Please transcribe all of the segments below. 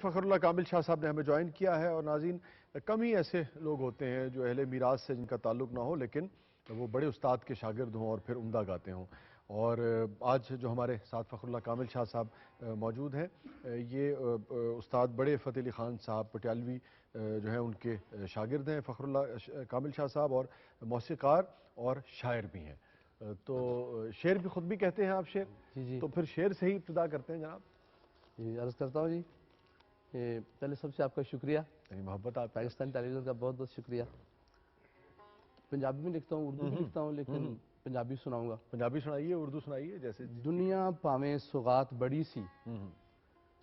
فخراللہ کامل شاہ صاحب نے ہمیں جوائن کیا ہے اور ناظرین کم ہی ایسے لوگ ہوتے ہیں جو اہل میراث سے جن کا تعلق نہ ہو لیکن وہ بڑے استاد کے شاگرد ہوں اور پھر عمدہ گاتے ہوں اور آج جو ہمارے ساتھ فخراللہ کامل شاہ صاحب موجود ہیں یہ استاد بڑے فتح علی خان صاحب پٹیالوی جو ہیں ان کے شاگرد ہیں فخراللہ کامل شاہ صاحب اور موسیقار اور شاعر بھی ہیں تو شعر بھی خود بھی کہتے ہیں آپ شعر جی تو پھر شعر سے ہی ابتدا کرتے ہیں جناب جی عرض کرتا ہوں جی پہلے سب سے آپ کا شکریہ محبت آپ پاکستان ٹیلی ویژن کا بہت بہت شکریہ پنجابی میں لکھتا ہوں اردو بھی لکھتا ہوں لیکن پنجابی سناؤں گا پنجابی سنائیے اردو سنائیے جیسے دنیا پاویں سوغات بڑی سی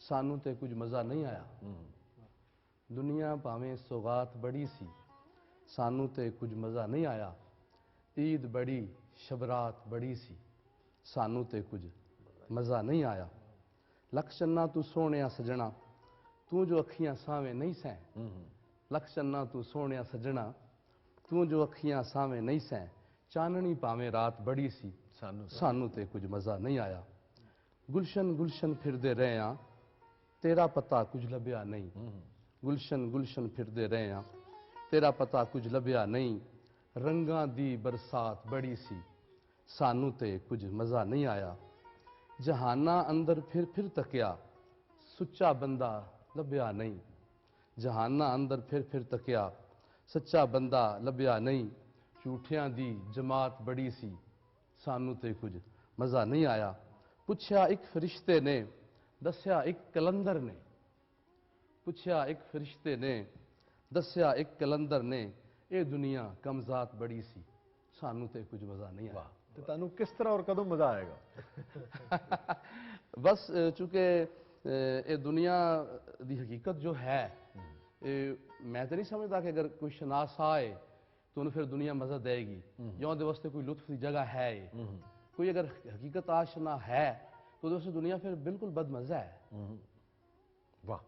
سانو تے کچھ مزہ نہیں آیا دنیا پاویں سوغات بڑی سی سانو تے کچھ مزہ نہیں آیا عید بڑی شبرات بڑی سی سانو تے کچھ مزہ نہیں آیا لکھ چنا تو سونیا سجنا تو جو اکھیاں ساویں نہیں سیں لکھ چنا تو سونیا سجنا تو جو اکھیاں ساویں نہیں سیں چاننی پاویں رات بڑی سی سانو تے کچھ مزہ نہیں آیا گلشن گلشن پھردے رہے ہاں تیرا پتہ کچھ لبیا نہیں گلشن گلشن پھردے رہے ہاں تیرا پتہ کچھ لبیا نہیں رنگاں دی برسات بڑی سی سانو تے کچھ مزہ نہیں آیا جہانہ اندر پھر تکیا سچا بندہ لبیا نہیں جہانہ اندر پھر تکیا سچا بندہ لبیا نہیں جھوٹیاں دی جماعت بڑی سی سانو تے کچھ مزہ نہیں آیا پوچھا ایک فرشتے نے دسیا ایک کلندر نے پوچھا ایک فرشتے نے دسیا ایک کلندر نے اے دنیا کمزات بڑی سی سانو تے کچھ مزہ نہیں آیا تو تانوں کس طرح اور کدوں مزہ آئے گا بس چونکہ یہ دنیا دی حقیقت جو ہے میں تو نہیں سمجھتا کہ اگر کوئی شناس آئے تو انہیں پھر دنیا مزہ دے گی یا ان دے واسطے کوئی لطف دی جگہ ہے کوئی اگر حقیقت آشنا ہے تو دوسری دنیا پھر بالکل بد مزہ ہے واہ